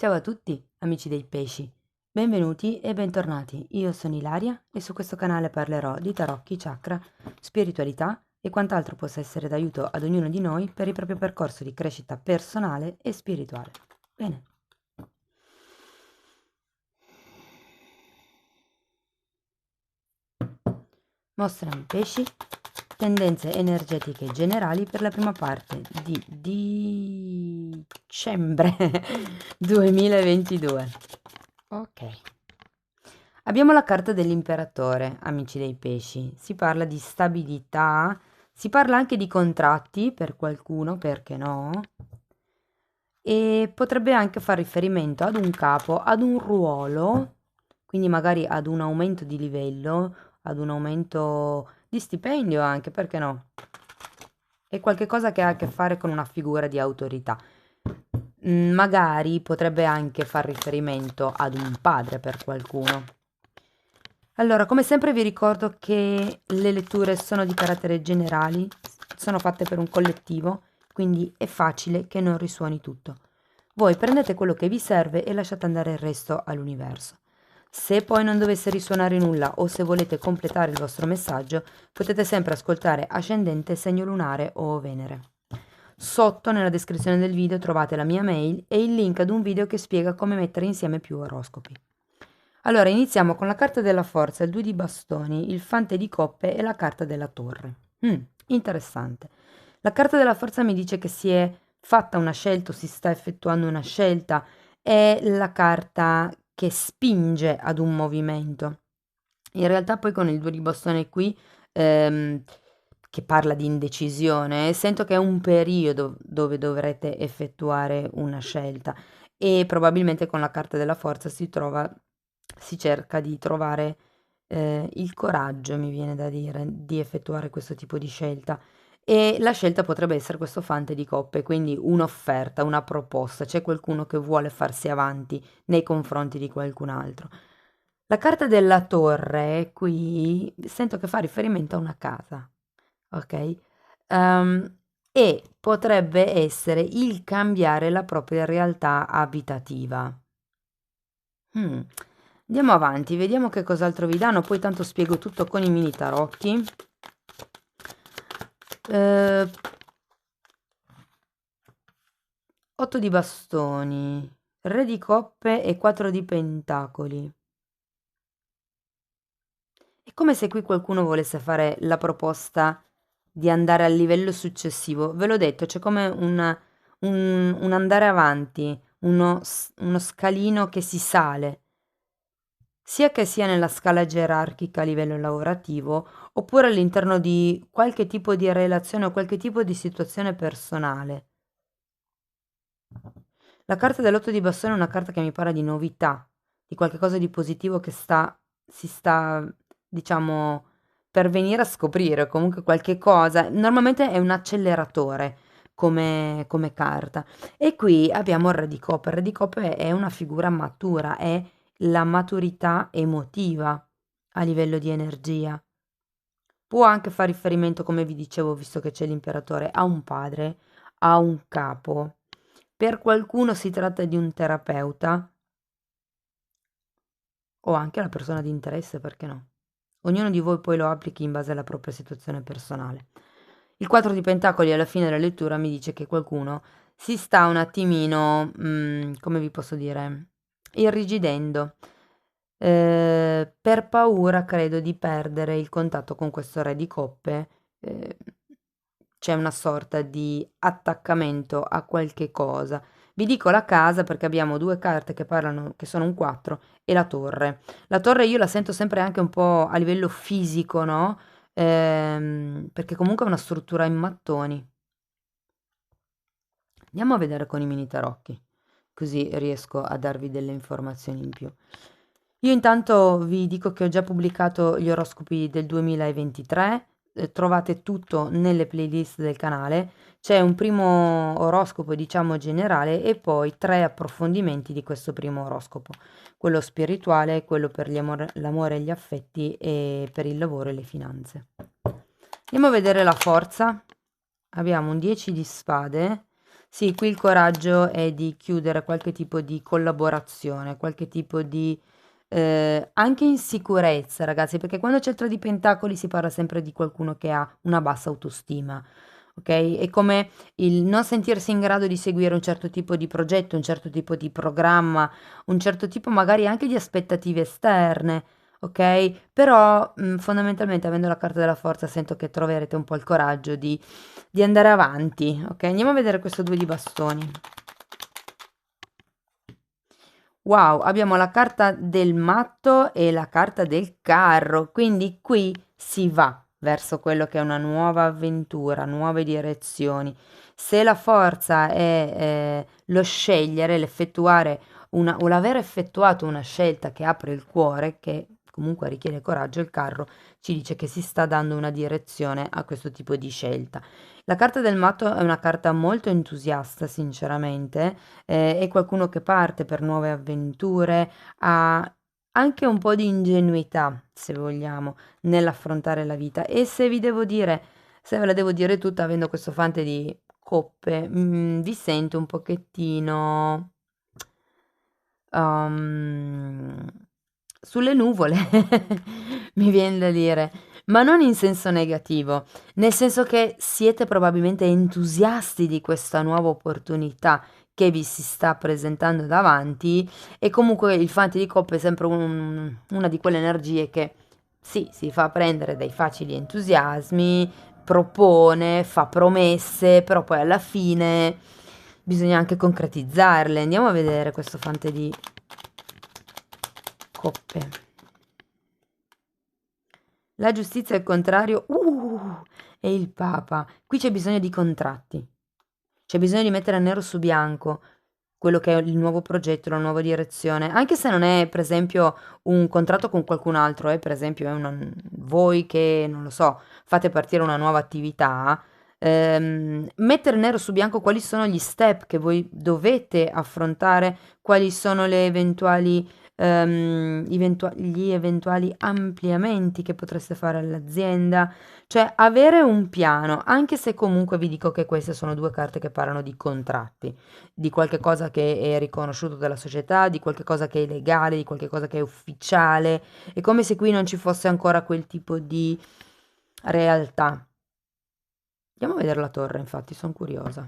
Ciao a tutti, amici dei pesci. Benvenuti e bentornati. Io sono Ilaria e su questo canale parlerò di tarocchi, chakra, spiritualità e quant'altro possa essere d'aiuto ad ognuno di noi per il proprio percorso di crescita personale e spirituale. Bene. Mostrano pesci, tendenze energetiche generali per la prima parte di dicembre 2022. Ok. Abbiamo la carta dell'imperatore, amici dei pesci. Si parla di stabilità, si parla anche di contratti per qualcuno, perché no? E potrebbe anche fare riferimento ad un capo, ad un ruolo, quindi magari ad un aumento di livello, ad un aumento di stipendio anche, perché no? È qualcosa che ha a che fare con una figura di autorità. Magari potrebbe anche far riferimento ad un padre per qualcuno. Allora, come sempre vi ricordo che le letture sono di carattere generali, sono fatte per un collettivo, quindi è facile che non risuoni tutto. Voi prendete quello che vi serve e lasciate andare il resto all'universo. Se poi non dovesse risuonare nulla o se volete completare il vostro messaggio, potete sempre ascoltare ascendente, segno lunare o Venere. Sotto nella descrizione del video trovate la mia mail e il link ad un video che spiega come mettere insieme più oroscopi. Allora, iniziamo con la carta della forza, il 2 di bastoni, il fante di coppe e la carta della torre. Interessante. La carta della forza mi dice che si è fatta una scelta o si sta effettuando una scelta. È la carta che spinge ad un movimento. In realtà poi con il 2 di bastone qui, che parla di indecisione, sento che è un periodo dove dovrete effettuare una scelta e probabilmente con la carta della forza si cerca di trovare il coraggio, mi viene da dire, di effettuare questo tipo di scelta. E la scelta potrebbe essere questo fante di coppe, quindi un'offerta, una proposta, c'è qualcuno che vuole farsi avanti nei confronti di qualcun altro. La carta della torre qui sento che fa riferimento a una casa, ok? Ehm, e potrebbe essere il cambiare la propria realtà abitativa. Mm. Andiamo avanti, vediamo che cos'altro vi danno, poi tanto spiego tutto con i mini tarocchi. Eh, 8 di bastoni, re di coppe e 4 di pentacoli. È come se qui qualcuno volesse fare la proposta di andare al livello successivo. Ve l'ho detto, c'è come un andare avanti, uno scalino che si sale, sia che sia nella scala gerarchica a livello lavorativo, oppure all'interno di qualche tipo di relazione o qualche tipo di situazione personale. La carta dell'otto di bastone è una carta che mi parla di novità, di qualcosa di positivo che si sta, diciamo, per venire a scoprire, comunque qualche cosa. Normalmente è un acceleratore come carta. E qui abbiamo il re di coppe. Il re di coppe è una figura matura, è la maturità emotiva a livello di energia. Può anche fare riferimento, come vi dicevo, visto che c'è l'imperatore, a un padre, a un capo. Per qualcuno si tratta di un terapeuta o anche la persona di interesse, perché no? Ognuno di voi poi lo applichi in base alla propria situazione personale. Il 4 di Pentacoli alla fine della lettura mi dice che qualcuno si sta un attimino, come vi posso dire, irrigidendo, per paura, credo, di perdere il contatto con questo re di coppe. eh, C'è una sorta di attaccamento a qualche cosa. Vi dico la casa perché abbiamo due carte che parlano, che sono un 4 e la torre. La torre io la sento sempre anche un po' a livello fisico, no? Perché comunque è una struttura in mattoni. Andiamo a vedere con i mini tarocchi, così riesco a darvi delle informazioni in più. Io intanto vi dico che ho già pubblicato gli oroscopi del 2023, trovate tutto nelle playlist del canale. C'è un primo oroscopo, diciamo generale, e poi 3 approfondimenti di questo primo oroscopo, quello spirituale, quello per l'amore e gli affetti e per il lavoro e le finanze. Andiamo a vedere la forza. Abbiamo un 10 di spade, Sì, qui il coraggio è di chiudere qualche tipo di collaborazione, qualche tipo di anche insicurezza, ragazzi, perché quando c'è il 3 di pentacoli si parla sempre di qualcuno che ha una bassa autostima, ok? È come il non sentirsi in grado di seguire un certo tipo di progetto, un certo tipo di programma, un certo tipo magari anche di aspettative esterne, ok? Però fondamentalmente avendo la carta della forza sento che troverete un po' il coraggio di andare avanti, ok? Andiamo a vedere questo 2 di bastoni. Wow, abbiamo la carta del matto e la carta del carro, quindi qui si va verso quello che è una nuova avventura, nuove direzioni. Se la forza è lo scegliere, l'effettuare una, o l'aver effettuato una scelta che apre il cuore, che comunque richiede coraggio, il carro ci dice che si sta dando una direzione a questo tipo di scelta. La carta del matto è una carta molto entusiasta, sinceramente, è qualcuno che parte per nuove avventure, ha anche un po' di ingenuità, se vogliamo, nell'affrontare la vita. E se vi devo dire, se ve la devo dire tutta, avendo questo fante di coppe, vi sento un pochettino um, sulle nuvole, mi viene da dire, ma non in senso negativo, nel senso che siete probabilmente entusiasti di questa nuova opportunità che vi si sta presentando davanti e comunque il fante di coppe è sempre una di quelle energie che sì, si fa prendere dai facili entusiasmi, propone, fa promesse, però poi alla fine bisogna anche concretizzarle. Andiamo a vedere questo fante di coppe. La giustizia è il contrario, è il Papa. Qui c'è bisogno di contratti. C'è bisogno di mettere nero su bianco quello che è il nuovo progetto, la nuova direzione, anche se non è, per esempio, un contratto con qualcun altro, per esempio, voi che, non lo so, fate partire una nuova attività, mettere nero su bianco quali sono gli step che voi dovete affrontare, quali sono le eventuali, gli eventuali ampliamenti che potreste fare all'azienda, cioè avere un piano, anche se comunque vi dico che queste sono due carte che parlano di contratti, di qualche cosa che è riconosciuto dalla società, di qualche cosa che è legale, di qualche cosa che è ufficiale. È come se qui non ci fosse ancora quel tipo di realtà. Andiamo a vedere la torre, infatti, sono curiosa.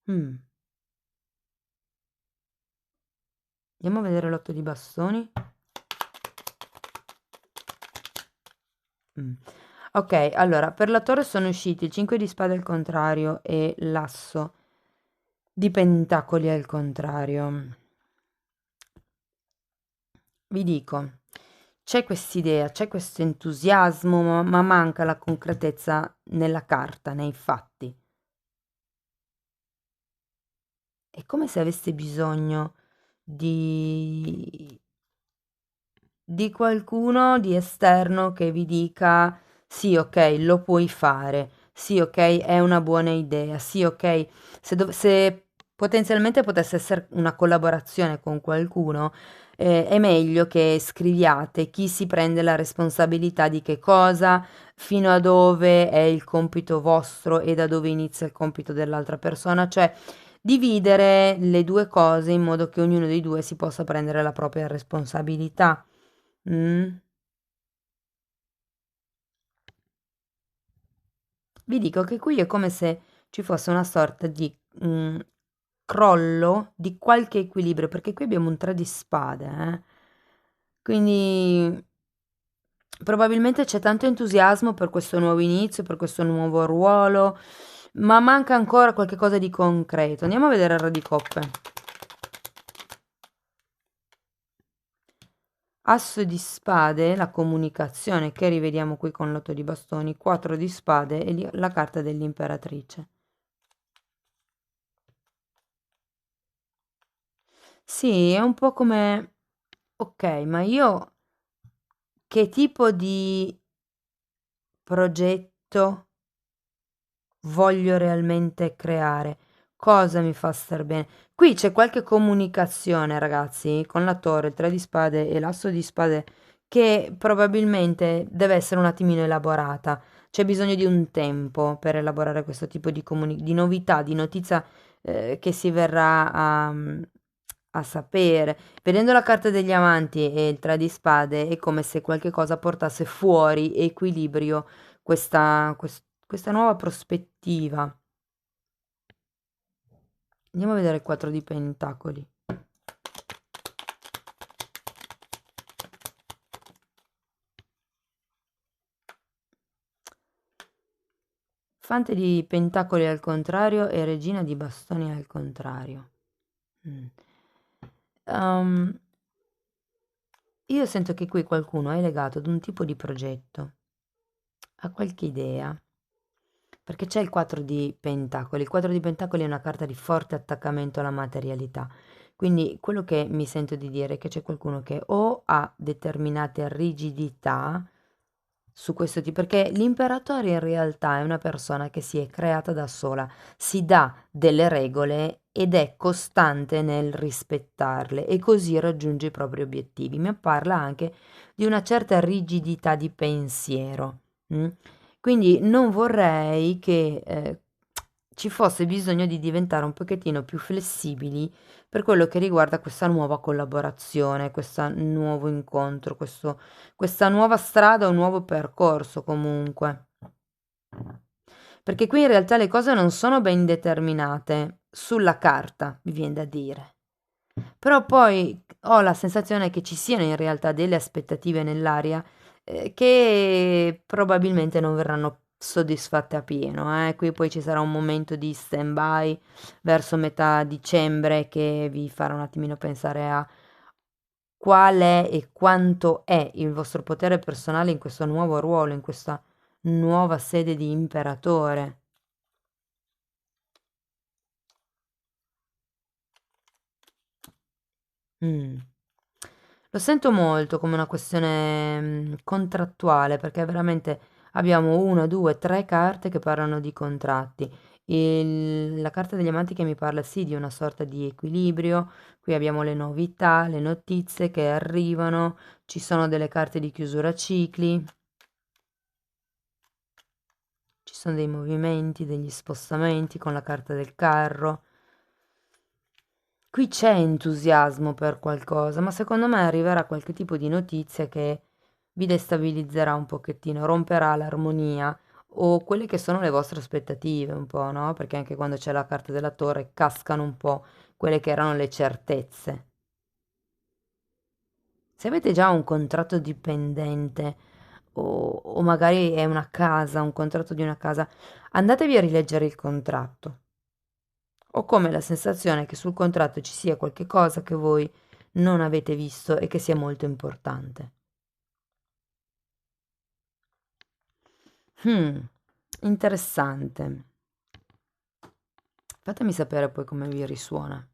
Mm. Andiamo a vedere l'otto di bastoni. Mm. Ok, allora, per la torre sono usciti il 5 di spade al contrario e l'asso di pentacoli al contrario. Vi dico, c'è quest'idea, c'è questo entusiasmo, ma manca la concretezza nella carta, nei fatti. È come se aveste bisogno di qualcuno di esterno che vi dica sì, ok, lo puoi fare, sì, ok, è una buona idea, sì, ok, se potenzialmente potesse essere una collaborazione con qualcuno, è meglio che scriviate chi si prende la responsabilità di che cosa, fino a dove è il compito vostro e da dove inizia il compito dell'altra persona, cioè dividere le due cose in modo che ognuno dei due si possa prendere la propria responsabilità. Mm. Vi dico che qui è come se ci fosse una sorta di crollo di qualche equilibrio, perché qui abbiamo un 3 di spade, Quindi probabilmente c'è tanto entusiasmo per questo nuovo inizio, per questo nuovo ruolo, ma manca ancora qualche cosa di concreto. Andiamo a vedere il re di coppe. Asso di spade, la comunicazione che rivediamo qui con l'otto di bastoni, 4 di spade e la carta dell'imperatrice. Sì, è un po' come, ok, ma io che tipo di progetto voglio realmente creare? Cosa mi fa star bene? Qui c'è qualche comunicazione, ragazzi, con la torre, il 3 di spade e l'asso di spade che probabilmente deve essere un attimino elaborata. C'è bisogno di un tempo per elaborare questo tipo di, di novità, di notizia che si verrà a sapere. Vedendo la carta degli amanti e il tre di spade, è come se qualche cosa portasse fuori equilibrio questa nuova prospettiva. Andiamo a vedere il 4 di pentacoli. Fante di pentacoli al contrario e regina di bastoni al contrario. Mm. Um, io sento che qui qualcuno è legato ad un tipo di progetto, a qualche idea, perché c'è il 4 di pentacoli. Il 4 di pentacoli è una carta di forte attaccamento alla materialità. Quindi quello che mi sento di dire è che c'è qualcuno che o ha determinate rigidità su questo tipo, perché l'imperatore in realtà è una persona che si è creata da sola, si dà delle regole ed è costante nel rispettarle e così raggiunge i propri obiettivi. Mi parla anche di una certa rigidità di pensiero. Mm? Quindi non vorrei che ci fosse bisogno di diventare un pochettino più flessibili per quello che riguarda questa nuova collaborazione, questo nuovo incontro, questa nuova strada, un nuovo percorso comunque. Perché qui in realtà le cose non sono ben determinate sulla carta, mi viene da dire. Però poi ho la sensazione che ci siano in realtà delle aspettative nell'aria che probabilmente non verranno soddisfatte a pieno. Qui poi ci sarà un momento di stand-by verso metà dicembre che vi farà un attimino pensare a qual è e quanto è il vostro potere personale in questo nuovo ruolo, in questa nuova sede di imperatore. Mm. Lo sento molto come una questione contrattuale, perché veramente abbiamo una, due, tre carte che parlano di contratti. La carta degli amanti che mi parla sì di una sorta di equilibrio, qui abbiamo le novità, le notizie che arrivano, ci sono delle carte di chiusura cicli, ci sono dei movimenti, degli spostamenti con la carta del carro. Qui c'è entusiasmo per qualcosa, ma secondo me arriverà qualche tipo di notizia che vi destabilizzerà un pochettino, romperà l'armonia o quelle che sono le vostre aspettative un po', no? Perché anche quando c'è la carta della torre cascano un po' quelle che erano le certezze. Se avete già un contratto dipendente o magari è una casa, un contratto di una casa, andatevi a rileggere il contratto. Ho come la sensazione che sul contratto ci sia qualche cosa che voi non avete visto e che sia molto importante. Hmm, interessante. Fatemi sapere poi come vi risuona.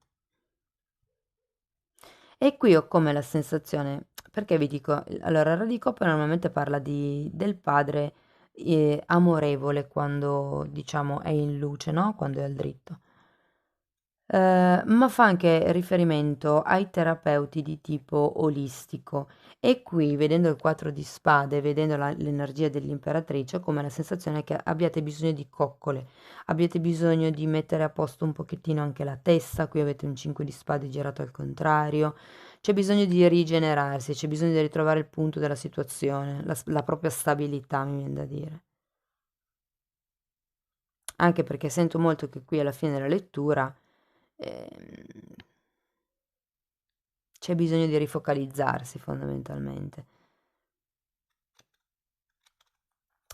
E qui ho come la sensazione, perché vi dico, allora il Re di Coppe normalmente parla del padre amorevole quando diciamo è in luce, no? Quando è al dritto. Ma fa anche riferimento ai terapeuti di tipo olistico e qui vedendo il 4 di spade, vedendo l'energia dell'imperatrice, ho come la sensazione che abbiate bisogno di coccole, abbiate bisogno di mettere a posto un pochettino anche la testa, qui avete un 5 di spade girato al contrario, c'è bisogno di rigenerarsi, c'è bisogno di ritrovare il punto della situazione, la propria stabilità, mi viene da dire. Anche perché sento molto che qui alla fine della lettura ehm, c'è bisogno di rifocalizzarsi fondamentalmente.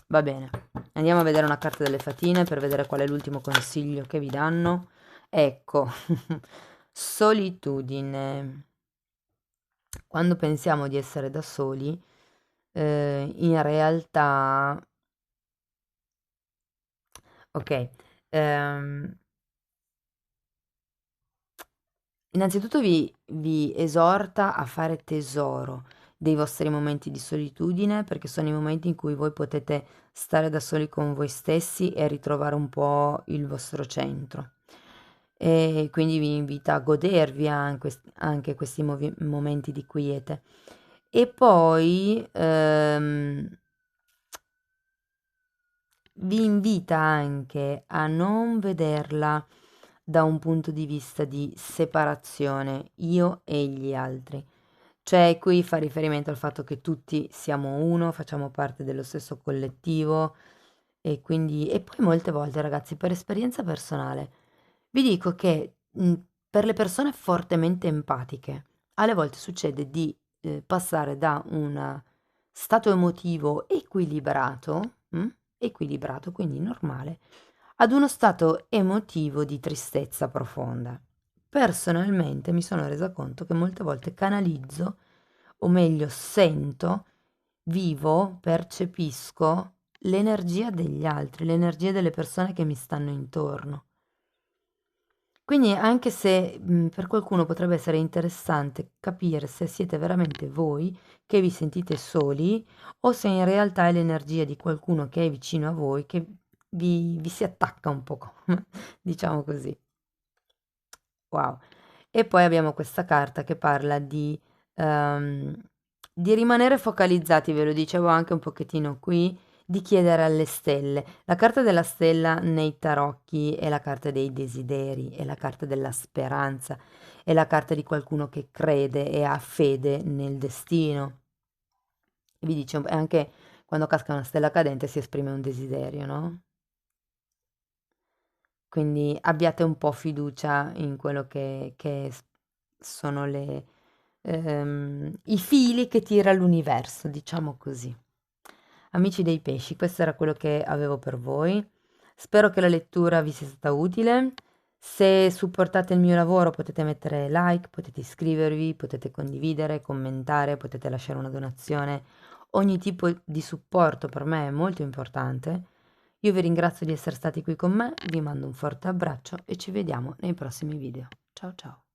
Va bene, andiamo a vedere una carta delle fatine per vedere qual è l'ultimo consiglio che vi danno. Ecco, solitudine. Quando pensiamo di essere da soli, in realtà, ok, ehm, innanzitutto vi esorta a fare tesoro dei vostri momenti di solitudine, perché sono i momenti in cui voi potete stare da soli con voi stessi e ritrovare un po' il vostro centro. E quindi vi invita a godervi anche questi momenti di quiete. E poi vi invita anche a non vederla da un punto di vista di separazione, io e gli altri. Cioè, qui fa riferimento al fatto che tutti siamo uno, facciamo parte dello stesso collettivo e quindi, e poi molte volte, ragazzi, per esperienza personale, vi dico che per le persone fortemente empatiche, alle volte succede di passare da un stato emotivo equilibrato, equilibrato, quindi normale, ad uno stato emotivo di tristezza profonda. Personalmente mi sono resa conto che molte volte canalizzo, o meglio sento, vivo, percepisco l'energia degli altri, l'energia delle persone che mi stanno intorno. Quindi anche se per qualcuno potrebbe essere interessante capire se siete veramente voi che vi sentite soli o se in realtà è l'energia di qualcuno che è vicino a voi che vi si attacca un po', diciamo così. Wow. E poi abbiamo questa carta che parla ehm, di rimanere focalizzati, ve lo dicevo anche un pochettino qui, di chiedere alle stelle. La carta della stella nei tarocchi è la carta dei desideri, è la carta della speranza, è la carta di qualcuno che crede e ha fede nel destino. E vi dice, e anche quando casca una stella cadente si esprime un desiderio, no? Quindi abbiate un po' fiducia in quello che sono i fili che tira l'universo, diciamo così. Amici dei pesci, questo era quello che avevo per voi. Spero che la lettura vi sia stata utile. Se supportate il mio lavoro potete mettere like, potete iscrivervi, potete condividere, commentare, potete lasciare una donazione. Ogni tipo di supporto per me è molto importante. Io vi ringrazio di essere stati qui con me, vi mando un forte abbraccio e ci vediamo nei prossimi video. Ciao ciao!